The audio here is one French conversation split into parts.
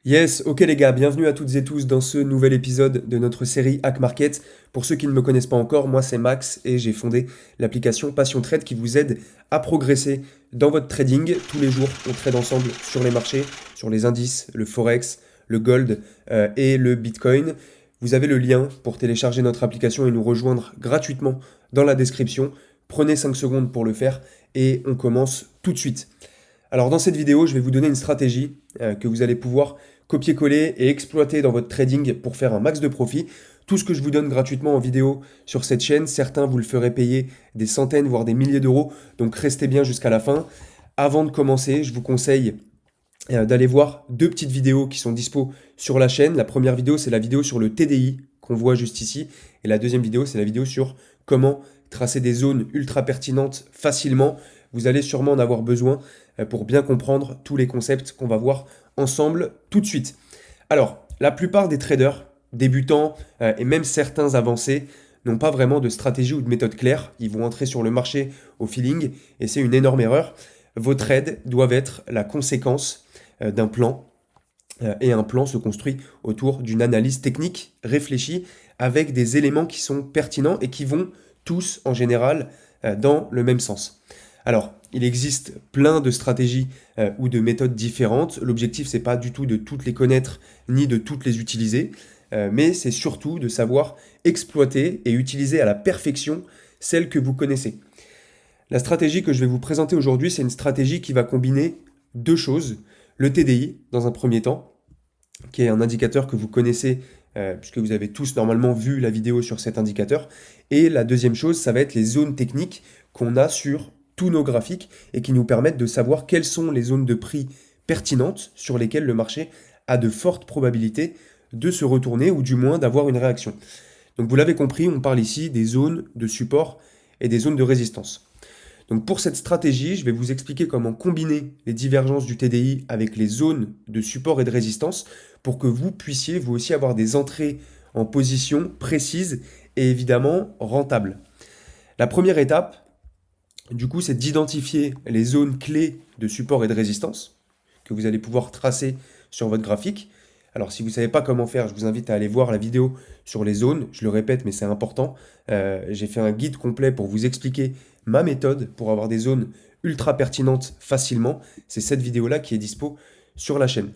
Yes, ok les gars, bienvenue à toutes et tous dans ce nouvel épisode de notre série Hack Market. Pour ceux qui ne me connaissent pas encore, moi c'est Max et j'ai fondé l'application Passion Trade qui vous aide à progresser dans votre trading. Tous les jours, on trade ensemble sur les marchés, sur les indices, le Forex, le Gold et le Bitcoin. Vous avez le lien pour télécharger notre application et nous rejoindre gratuitement dans la description. Prenez 5 secondes pour le faire et on commence tout de suite. Alors dans cette vidéo, je vais vous donner une stratégie que vous allez pouvoir copier-coller et exploiter dans votre trading pour faire un max de profit. Tout ce que je vous donne gratuitement en vidéo sur cette chaîne, certains vous le ferez payer des centaines, voire des milliers d'euros. Donc restez bien jusqu'à la fin. Avant de commencer, je vous conseille d'aller voir deux petites vidéos qui sont dispo sur la chaîne. La première vidéo, c'est la vidéo sur le TDI qu'on voit juste ici. Et la deuxième vidéo, c'est la vidéo sur comment tracer des zones ultra pertinentes facilement. Vous allez sûrement en avoir besoin pour bien comprendre tous les concepts qu'on va voir ensemble tout de suite. Alors, la plupart des traders, débutants et même certains avancés, n'ont pas vraiment de stratégie ou de méthode claire. Ils vont entrer sur le marché au feeling et c'est une énorme erreur. Vos trades doivent être la conséquence d'un plan et un plan se construit autour d'une analyse technique réfléchie avec des éléments qui sont pertinents et qui vont tous en général dans le même sens. Alors, il existe plein de stratégies ou de méthodes différentes. L'objectif, c'est pas du tout de toutes les connaître ni de toutes les utiliser, mais c'est surtout de savoir exploiter et utiliser à la perfection celles que vous connaissez. La stratégie que je vais vous présenter aujourd'hui, c'est une stratégie qui va combiner deux choses. Le TDI, dans un premier temps, qui est un indicateur que vous connaissez, puisque vous avez tous normalement vu la vidéo sur cet indicateur. Et la deuxième chose, ça va être les zones techniques qu'on a sur tous nos graphiques et qui nous permettent de savoir quelles sont les zones de prix pertinentes sur lesquelles le marché a de fortes probabilités de se retourner ou du moins d'avoir une réaction. Donc vous l'avez compris, on parle ici des zones de support et des zones de résistance. Donc pour cette stratégie, je vais vous expliquer comment combiner les divergences du TDI avec les zones de support et de résistance pour que vous puissiez vous aussi avoir des entrées en position précises et évidemment rentables. La première étape, du coup, c'est d'identifier les zones clés de support et de résistance que vous allez pouvoir tracer sur votre graphique. Alors si vous ne savez pas comment faire, je vous invite à aller voir la vidéo sur les zones. Je le répète, mais c'est important. J'ai fait un guide complet pour vous expliquer ma méthode pour avoir des zones ultra pertinentes facilement. C'est cette vidéo-là qui est dispo sur la chaîne.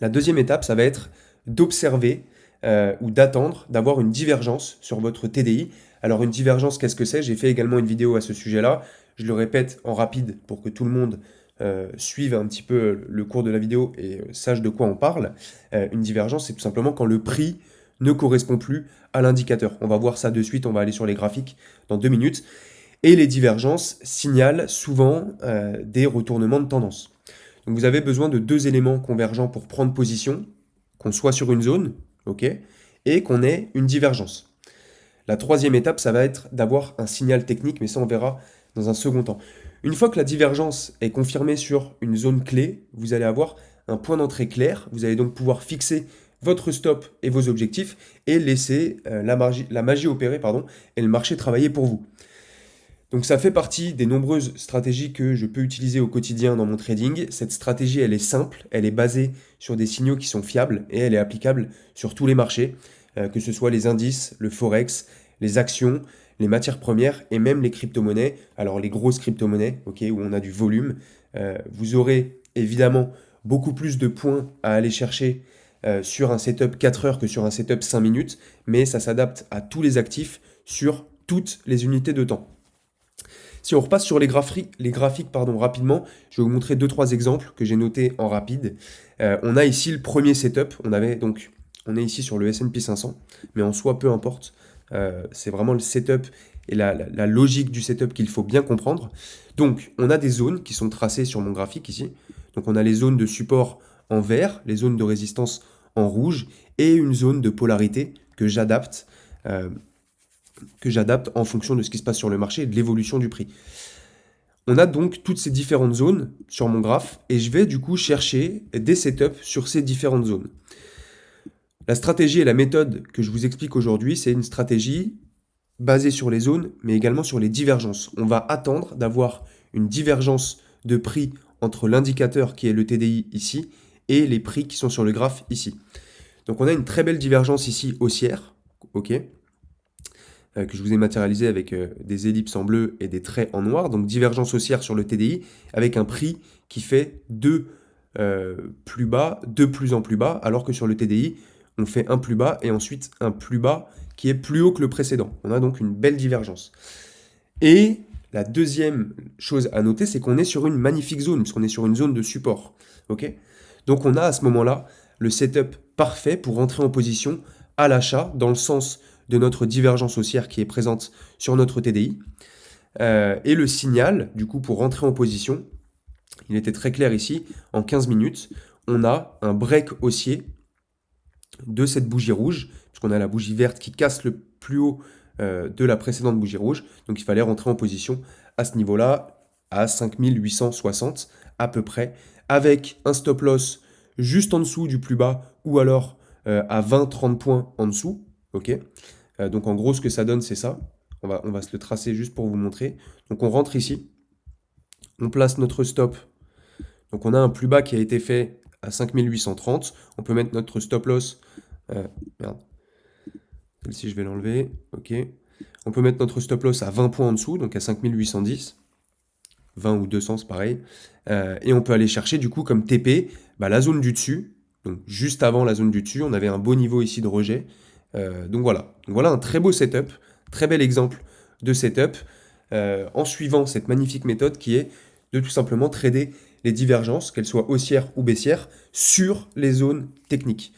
La deuxième étape, ça va être d'observer ou d'attendre d'avoir une divergence sur votre TDI. Alors une divergence, qu'est-ce que c'est? J'ai fait également une vidéo à ce sujet-là. Je le répète en rapide pour que tout le monde suive un petit peu le cours de la vidéo et sache de quoi on parle. Une divergence, c'est tout simplement quand le prix ne correspond plus à l'indicateur. On va voir ça de suite, on va aller sur les graphiques dans 2 minutes. Et les divergences signalent souvent des retournements de tendance. Donc vous avez besoin de deux éléments convergents pour prendre position, qu'on soit sur une zone, ok, et qu'on ait une divergence. La troisième étape, ça va être d'avoir un signal technique, mais ça on verra dans un second temps. Une fois que la divergence est confirmée sur une zone clé, vous allez avoir un point d'entrée clair, vous allez donc pouvoir fixer votre stop et vos objectifs et laisser la magie opérer et le marché travailler pour vous. Donc ça fait partie des nombreuses stratégies que je peux utiliser au quotidien dans mon trading. Cette stratégie, elle est simple, elle est basée sur des signaux qui sont fiables et elle est applicable sur tous les marchés, que ce soit les indices, le forex, les actions, les matières premières et même les crypto-monnaies. Alors les grosses crypto-monnaies, ok, où on a du volume. Vous aurez évidemment beaucoup plus de points à aller chercher sur un setup 4 heures que sur un setup 5 minutes, mais ça s'adapte à tous les actifs sur toutes les unités de temps. Si on repasse sur les graphiques rapidement, je vais vous montrer 2-3 exemples que j'ai notés en rapide. On a ici le premier setup. On est ici sur le S&P 500, mais en soi, peu importe. C'est vraiment le setup et la logique du setup qu'il faut bien comprendre. Donc, on a des zones qui sont tracées sur mon graphique ici. Donc, on a les zones de support en vert, les zones de résistance en rouge et une zone de polarité que j'adapte en fonction de ce qui se passe sur le marché et de l'évolution du prix. On a donc toutes ces différentes zones sur mon graphe et je vais du coup chercher des setups sur ces différentes zones. La stratégie et la méthode que je vous explique aujourd'hui, c'est une stratégie basée sur les zones mais également sur les divergences. On va attendre d'avoir une divergence de prix entre l'indicateur qui est le TDI ici et les prix qui sont sur le graphe ici. Donc on a une très belle divergence ici haussière, ok, que je vous ai matérialisé avec des ellipses en bleu et des traits en noir. Donc divergence haussière sur le TDI avec un prix qui fait de plus bas, de plus en plus bas, alors que sur le TDI, on fait un plus bas et ensuite un plus bas qui est plus haut que le précédent. On a donc une belle divergence. Et la deuxième chose à noter, c'est qu'on est sur une magnifique zone, puisqu'on est sur une zone de support. Ok, donc on a à ce moment-là le setup parfait pour rentrer en position à l'achat dans le sens de notre divergence haussière qui est présente sur notre TDI. Et le signal, du coup, pour rentrer en position, il était très clair ici, en 15 minutes, on a un break haussier de cette bougie rouge, puisqu'on a la bougie verte qui casse le plus haut de la précédente bougie rouge. Donc il fallait rentrer en position à ce niveau-là, à 5860 à peu près, avec un stop loss juste en dessous du plus bas, ou alors à 20-30 points en dessous. Ok, donc en gros, ce que ça donne, c'est ça. On va se le tracer juste pour vous montrer. Donc on rentre ici, on place notre stop. Donc on a un plus bas qui a été fait à 5830. On peut mettre notre stop loss. Merde. Celle-ci, je vais l'enlever. Ok. On peut mettre notre stop loss à 20 points en dessous, donc à 5810. 20 ou 200, c'est pareil. Et on peut aller chercher, du coup, comme TP, la zone du dessus. Donc juste avant la zone du dessus, on avait un beau niveau ici de rejet. Donc voilà. Donc voilà un très beau setup, très bel exemple de setup en suivant cette magnifique méthode qui est de tout simplement trader les divergences, qu'elles soient haussières ou baissières, sur les zones techniques.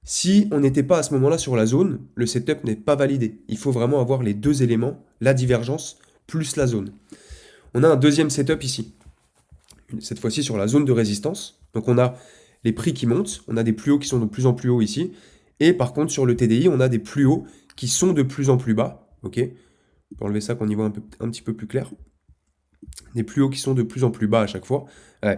Si on n'était pas à ce moment-là sur la zone, le setup n'est pas validé. Il faut vraiment avoir les deux éléments, la divergence plus la zone. On a un deuxième setup ici, cette fois-ci sur la zone de résistance. Donc on a les prix qui montent, on a des plus hauts qui sont de plus en plus hauts ici, et par contre sur le TDI, on a des plus hauts qui sont de plus en plus bas. Ok, on peut enlever ça qu'on y voit un petit peu plus clair. Des plus hauts qui sont de plus en plus bas à chaque fois,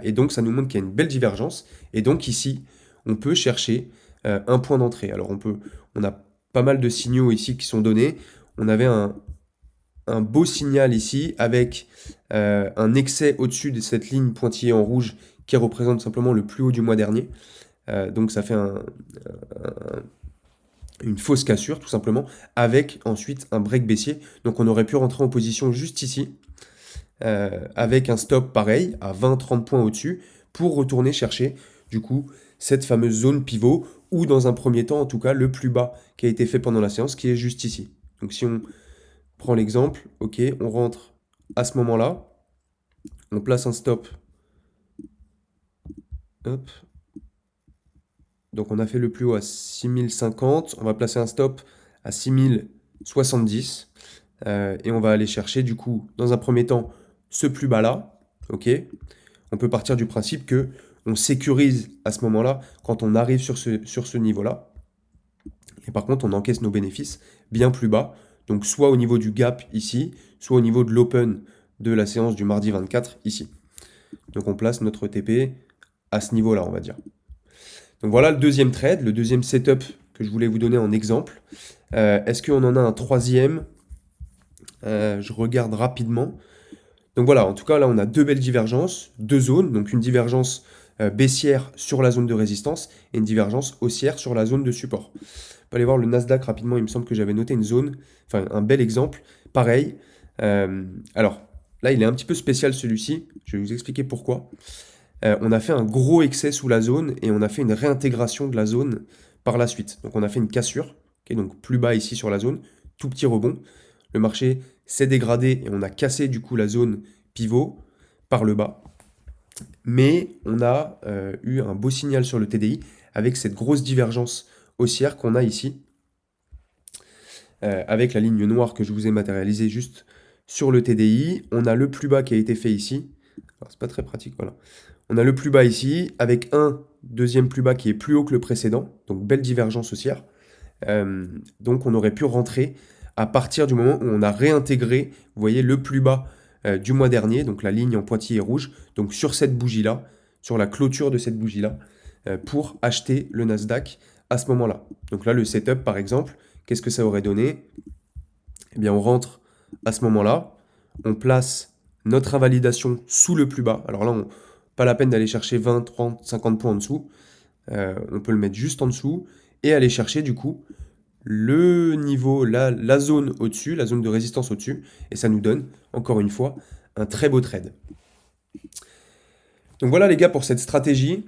et donc ça nous montre qu'il y a une belle divergence, et donc ici, on peut chercher un point d'entrée. Alors on a pas mal de signaux ici qui sont donnés. On avait un beau signal ici avec un excès au-dessus de cette ligne pointillée en rouge qui représente simplement le plus haut du mois dernier. Donc ça fait une fausse cassure tout simplement, avec ensuite un break baissier. Donc on aurait pu rentrer en position juste ici, avec un stop pareil à 20-30 points au-dessus pour retourner chercher du coup cette fameuse zone pivot, ou dans un premier temps en tout cas le plus bas qui a été fait pendant la séance, qui est juste ici. Donc si on prend l'exemple, ok, on rentre à ce moment-là, on place un stop, hop, donc on a fait le plus haut à 6050, on va placer un stop à 6070, et on va aller chercher du coup dans un premier temps ce plus bas là, ok. On peut partir du principe que on sécurise à ce moment-là quand on arrive sur ce niveau-là. Et par contre, on encaisse nos bénéfices bien plus bas. Donc soit au niveau du gap ici, soit au niveau de l'open de la séance du mardi 24 ici. Donc on place notre TP à ce niveau-là, on va dire. Donc voilà le deuxième trade, le deuxième setup que je voulais vous donner en exemple. Est-ce qu'on en a un troisième? Je regarde rapidement. Donc voilà, en tout cas, là, on a deux belles divergences, deux zones. Donc une divergence baissière sur la zone de résistance et une divergence haussière sur la zone de support. On peut aller voir le Nasdaq rapidement, il me semble que j'avais noté une zone, enfin un bel exemple. Pareil. Alors, là, il est un petit peu spécial celui-ci. Je vais vous expliquer pourquoi. On a fait un gros excès sous la zone et on a fait une réintégration de la zone par la suite. Donc on a fait une cassure, okay, donc plus bas ici sur la zone, tout petit rebond. Le marché s'est dégradé et on a cassé du coup la zone pivot par le bas. Mais on a eu un beau signal sur le TDI avec cette grosse divergence haussière qu'on a ici, avec la ligne noire que je vous ai matérialisée juste sur le TDI. On a le plus bas qui a été fait ici. Alors c'est pas très pratique, voilà. On a le plus bas ici, avec un deuxième plus bas qui est plus haut que le précédent, donc belle divergence haussière. Donc on aurait pu rentrer à partir du moment où on a réintégré, vous voyez, le plus bas du mois dernier, donc la ligne en pointillé rouge, donc sur cette bougie-là, sur la clôture de cette bougie-là, pour acheter le Nasdaq à ce moment-là. Donc là, le setup, par exemple, qu'est-ce que ça aurait donné? Eh bien, on rentre à ce moment-là, on place notre invalidation sous le plus bas. Alors là, Pas la peine d'aller chercher 20, 30, 50 points en dessous. On peut le mettre juste en dessous et aller chercher du coup le niveau, la zone au-dessus, la zone de résistance au-dessus, et ça nous donne, encore une fois, un très beau trade. Donc voilà les gars pour cette stratégie,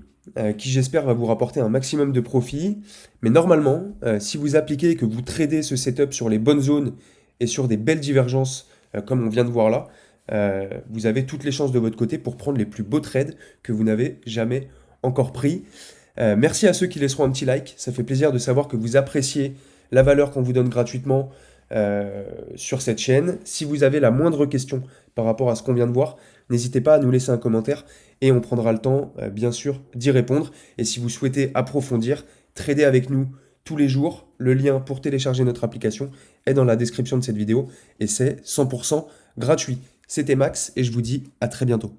qui j'espère va vous rapporter un maximum de profit. Mais normalement, si vous appliquez et que vous tradez ce setup sur les bonnes zones et sur des belles divergences, comme on vient de voir là, vous avez toutes les chances de votre côté pour prendre les plus beaux trades que vous n'avez jamais encore pris. Merci à ceux qui laisseront un petit like, ça fait plaisir de savoir que vous appréciez la valeur qu'on vous donne gratuitement sur cette chaîne. Si vous avez la moindre question par rapport à ce qu'on vient de voir, n'hésitez pas à nous laisser un commentaire et on prendra le temps, bien sûr, d'y répondre. Et si vous souhaitez approfondir, trader avec nous tous les jours, le lien pour télécharger notre application est dans la description de cette vidéo et c'est 100% gratuit. C'était Max et je vous dis à très bientôt.